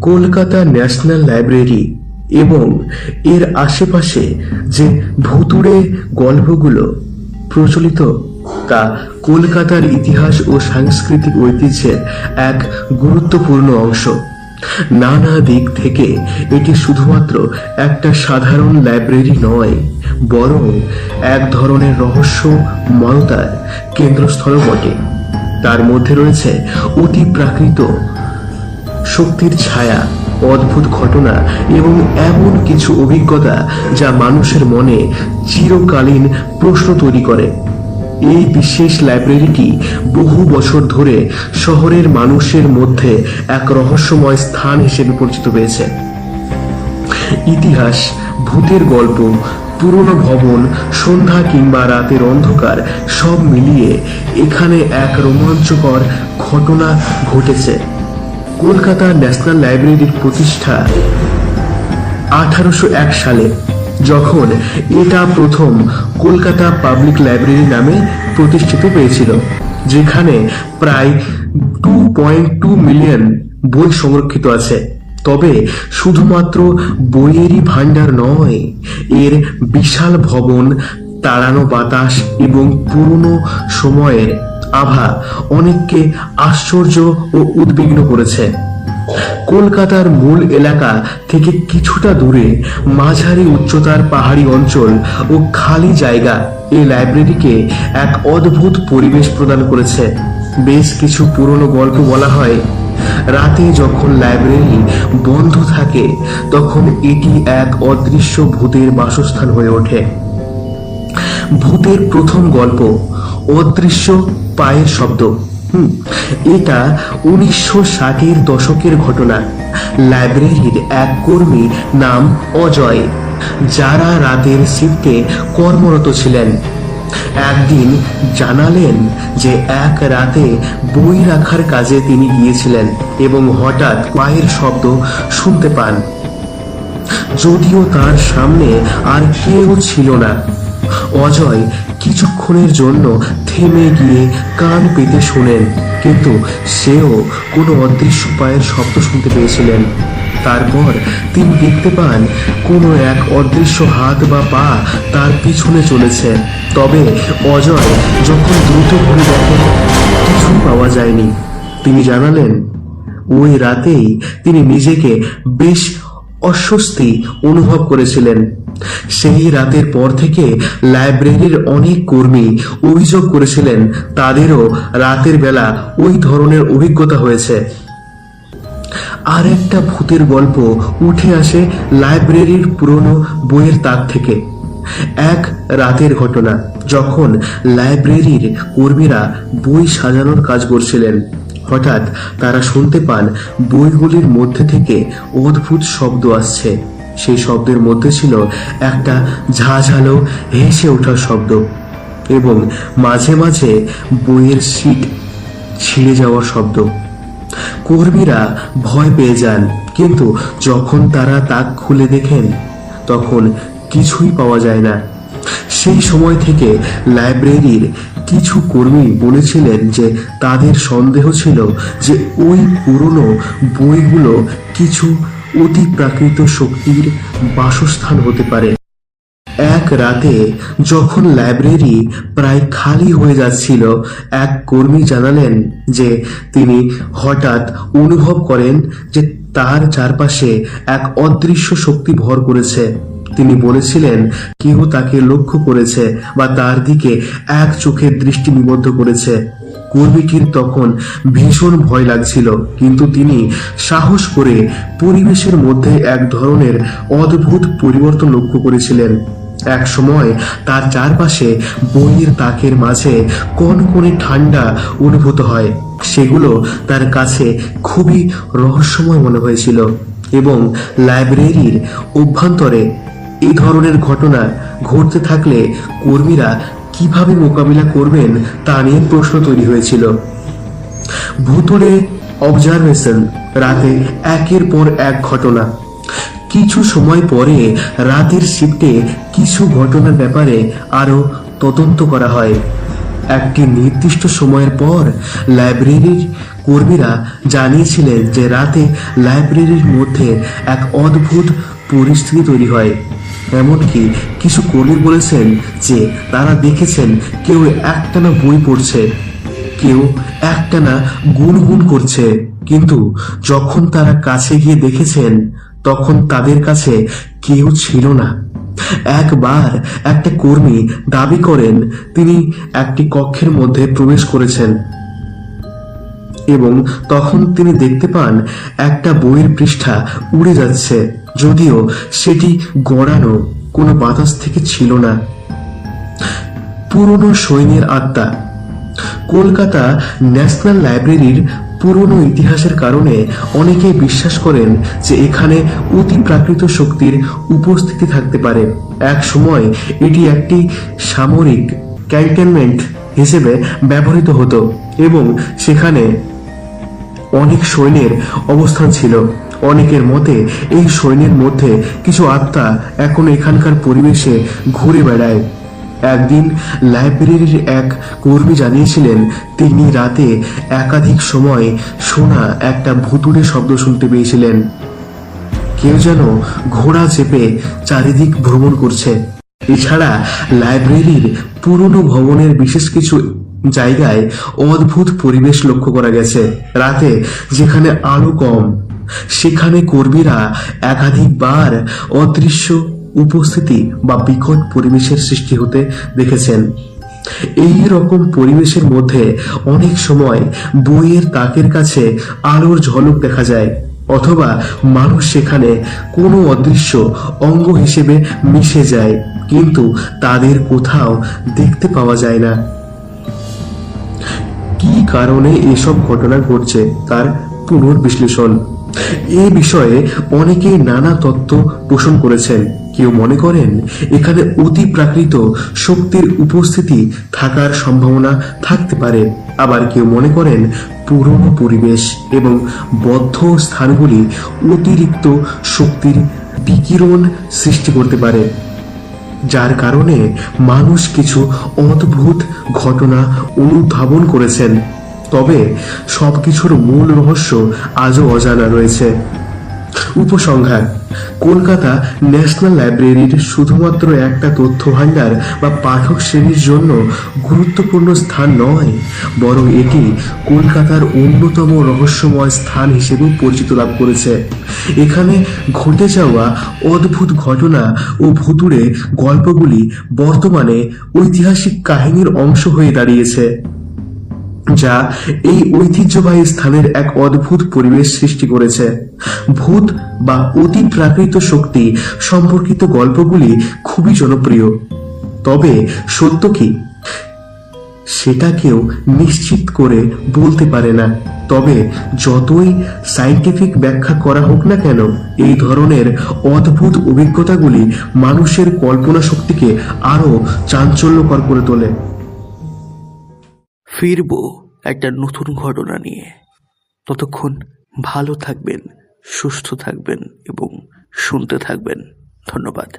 Kolkata national library এবং এর আশেপাশে যে ভুতুড়ে গল্পগুলো প্রচলিত তা কলকাতার ইতিহাস ও সাংস্কৃতিক ঐতিহ্যের এক গুরুত্বপূর্ণ অংশ। নানা দিক থেকে এটি শুধুমাত্র একটা সাধারণ লাইব্রেরি নয়, বরং এক ধরনের রহস্যময়তার কেন্দ্রস্থল বটে। তার মধ্যে রয়েছে অতি প্রাকৃত শক্তির ছায়া, অদ্ভুত ঘটনা এবং এমন কিছু অভিজ্ঞতা যা মানুষের মনে চিরকালীন প্রশ্ন তৈরি করে। এই বিশেষ লাইব্রেরিটি বহু বছর ধরে শহরের মানুষের মধ্যে এক রহস্যময় স্থান হিসেবে পরিচিত হয়েছে। ইতিহাস, ভূতের গল্প, পুরনো ভবন, সন্ধ্যা কিংবা রাতের অন্ধকার সব মিলিয়ে এখানে এক রোমাঞ্চকর ঘটনা ঘটেছে। কলকাতা ন্যাশনাল লাইব্রেরির প্রতিষ্ঠা 1801 সালে, যখন এটা প্রথম কলকাতা পাবলিক লাইব্রেরি নামে প্রতিষ্ঠিত হয়েছিল, যেখানে প্রায় 2.2 মিলিয়ন বই সংরক্ষিত আছে। তবে শুধুমাত্র বইয়েরই ভাণ্ডার নয়, এর বিশাল ভবন, তাড়ানো বাতাস এবং পুরনো সময়ের আভা অনেককে আশ্চর্য ও উদ্বিগ্ন করেছে। কলকাতার মূল এলাকা থেকে কিছুটা দূরে মাঝারি উচ্চতার পাহাড়ি অঞ্চল ও খালি জায়গা এই লাইব্রেরিকে এক অদ্ভুত পরিবেশ প্রদান করেছে। বেশ কিছু পুরনো গল্প বলা হয়, রাতে যখন লাইব্রেরি বন্ধ থাকে তখন এটি এক অদৃশ্য ভূতের বাসস্থান হয়ে ওঠে। ভূতের প্রথম গল্প অদৃশ্য পায়ের শব্দ। এটা 1960-এর দশকের ঘটনা। লাইব্রেরির এক কর্মী নাম অজয়, যারা রাতের শিফটে কর্মরত ছিলেন, একদিন জানালেন যে এক রাতে বই রাখার কাজে তিনি গিয়েছিলেন এবং হঠাৎ পায়ের শব্দ শুনতে পান, যদিও তার সামনে আর কেউ ছিল না। অজয় কিছুক্ষণের জন্য থেমে গিয়ে কান পেতে শোনেন, কিন্তু সেও কোনো অদৃশ্য পায়ের শব্দ শুনতে পেয়েছিলেন। তারপর তিনি দেখতে পান কোনো এক অদৃশ্য হাত বা পা তার পিছনে চলেছে। তবে অজয় যখন দ্রুত ঘুরে দেখেন, কিছুই পাওয়া যায়নি। তিনি জানালেন, ওই রাতেই তিনি নিজেকে বেশ অস্বস্তি অনুভব করেছিলেন। সেই রাতের পর থেকে লাইব্রেরির অনেক কর্মী অভিযোগ করেছিলেন তাদেরও রাতের বেলা ওই ধরনের অভিজ্ঞতা হয়েছে। আর একটা ভূতের গল্প উঠে আসে লাইব্রেরির পুরনো বইয়ের তাক থেকে। এক রাতের ঘটনা, যখন লাইব্রেরির কর্মীরা বই সাজানোর কাজ করছিলেন, হঠাৎ তারা শুনতে পান বইগুলির মধ্যে থেকে অদ্ভুত শব্দ আসছে। সেই শব্দের মধ্যে ছিল একটা ঝাঁঝালো হেসে ওঠার শব্দ এবং মাঝে মাঝে বইয়ের সিট ছিঁড়ে যাওয়ার শব্দ। কর্মীরা ভয় পেয়ে যান, কিন্তু যখন তারা তাক খুলে দেখেন তখন কিছুই পাওয়া যায় না। সেই সময় থেকে লাইব্রেরির কিছু কর্মী বলেছিলেন যে তাদের সন্দেহ ছিল যে ওই পুরনো বইগুলো কিছু অতি প্রাকৃত শক্তির বাসস্থান হতে পারে। এক রাতে যখন লাইব্রেরি প্রায় খালি হয়ে যাচ্ছিল, এক কর্মী জানালেন যে তিনি হঠাৎ অনুভব করেন যে তার চারপাশে এক অদৃশ্য শক্তি ভর করেছে। তিনি বলেছিলেন কেউ তাকে লক্ষ্য করেছে বা তার দিকে এক চোখের দৃষ্টি নিবদ্ধ করেছে। কর্মীটির তখন ভীষণ ভয় লাগছিল, কিন্তু তিনি সাহস করে পরিবেশের মধ্যে এক ধরনের অদ্ভুত পরিবর্তন লক্ষ্য করেছিলেন। এক সময় তার চারপাশে বইয়ের তাকের মাঝে কনকনে ঠান্ডা অনুভূত হয়। সেগুলো তার কাছে খুবই রহস্যময় মনে হয়েছিল এবং লাইব্রেরির অভ্যন্তরে এই ধরনের ঘটনা ঘটতে থাকলে কর্মীরা কিভাবে মোকাবিলা করবেন তা নিয়ে প্রশ্ন তৈরি হয়েছিল। ভুতুড়ে অবজারভেশন, রাতে একের পর এক ঘটনা। কিছু সময় পরে রাতের শিফটে কিছু ঘটনার ব্যাপারে আরো তদন্ত করা হয়। একটি নির্দিষ্ট সময়ের পর লাইব্রেরির কর্মীরা জানিয়েছিলেন যে রাতে লাইব্রেরির মধ্যে এক অদ্ভুত পরিস্থিতি তৈরি হয়। এমনকি কিছু কর্মী বলেছেন যে তারা দেখেছেন কেউ একটানা বই পড়ছে, কেউ একটানা গুনগুন করছে, কিন্তু যখন তারা কাছে গিয়ে দেখেছেন তখন তাদের কাছে কেউ ছিল না। একবার একটা কর্মী দাবি করেন তিনি একটি কক্ষের মধ্যে প্রবেশ করেছেন এবং তখন তিনি দেখতে পান একটা বইয়ের পৃষ্ঠা উড়ে যাচ্ছে, যদিও সেটি গড়ানো কোনো বাতাস থেকে ছিল না। পুরনো সৈন্যের আত্মা। কলকাতা ন্যাশনাল লাইব্রেরির পুরনো ইতিহাসের কারণে অনেকে বিশ্বাস করেন যে এখানে অতি প্রাকৃত শক্তির উপস্থিতি থাকতে পারে। এক সময় এটি একটি সামরিক ক্যান্টনমেন্ট হিসেবে ব্যবহৃত হতো এবং সেখানে অনেক সৈন্যের অবস্থান ছিল। অনেকের মতে এই সৈন্যের মধ্যে কিছু আত্মা এখন এখানকার পরিবেশে ঘুরে বেড়ায়। একদিন লাইব্রেরির এক কর্মী জানিয়েছিলেন তিনি রাতে একাধিক সময় শোনা একটা ভুতুড়ে শব্দ শুনতে পেয়েছিলেন। কেউ যেন ঘোড়া চেপে চারিদিক ভ্রমণ করছে। এছাড়া লাইব্রেরির পুরনো ভবনের বিশেষ কিছু জায়গায় অদ্ভুত পরিবেশ লক্ষ্য করা গেছে। রাতে যেখানে আলো কম, সেখানে কর্মীরা একাধিকবার অদৃশ্য উপস্থিতি বা বিকট পরিবেশের সৃষ্টি হতে দেখেছেন। এই রকম পরিবেশের মধ্যে অনেক সময় বইয়ের তাকের কাছে আলোর ঝলক দেখা যায়, অথবা মানুষ সেখানে কোনো অদৃশ্য অঙ্গ হিসেবে মিশে যায়, কিন্তু তাদের কোথাও দেখতে পাওয়া যায় না। কি কারণে এসব ঘটনা ঘটছে তার পুনর্বিশ্লেষণ। এ বিষয়ে অনেকেই নানা তত্ত্ব পোষণ করেছেন। কেউ মনে করেন এখানে অতি প্রাকৃত শক্তির উপস্থিতি থাকার সম্ভাবনা থাকতে পারে, আবার কেউ মনে করেন পুরনো পরিবেশ এবং বদ্ধ স্থানগুলি অতিরিক্ত শক্তির বিকিরণ সৃষ্টি করতে পারে, যার কারণে মানুষ কিছু অদ্ভুত ঘটনা অনুধাবন করেছেন। তবে সবকিছুর মূল রহস্য আজও অজানা রয়েছে। উপসংহার: কলকাতা ন্যাশনাল লাইব্রেরির শুধুমাত্র একটা তথ্য ভাণ্ডার বা পাঠক শ্রেণীর জন্য গুরুত্বপূর্ণ স্থান নয়, বরং এটি কলকাতার অন্যতম রহস্যময় স্থান হিসেবে পরিচিত লাভ করেছে। এখানে ঘটে যাওয়া অদ্ভুত ঘটনা ও ভুতুড়ে গল্পগুলি বর্তমানে ঐতিহাসিক কাহিনীর অংশ হয়ে দাঁড়িয়েছে, যা এই ঐতিহ্যবাহী স্থানের এক অদ্ভুত পরিবেশ সৃষ্টি করেছে। ভূত বা অতি প্রাকৃত শক্তি সম্পর্কিত গল্পগুলি খুবই জনপ্রিয়, তবে সত্য কি সেটা কেউ নিশ্চিত করে বলতে পারে না। তবে যতই সায়েন্টিফিক ব্যাখ্যা করা হোক না কেন, এই ধরনের অদ্ভুত অভিজ্ঞতাগুলি মানুষের কল্পনা শক্তিকে আরো চাঞ্চল্যকর করে তোলে। ফিরবো একটা নতুন ঘটনা নিয়ে। ততক্ষণ ভালো থাকবেন, সুস্থ থাকবেন এবং শুনতে থাকবেন। ধন্যবাদ।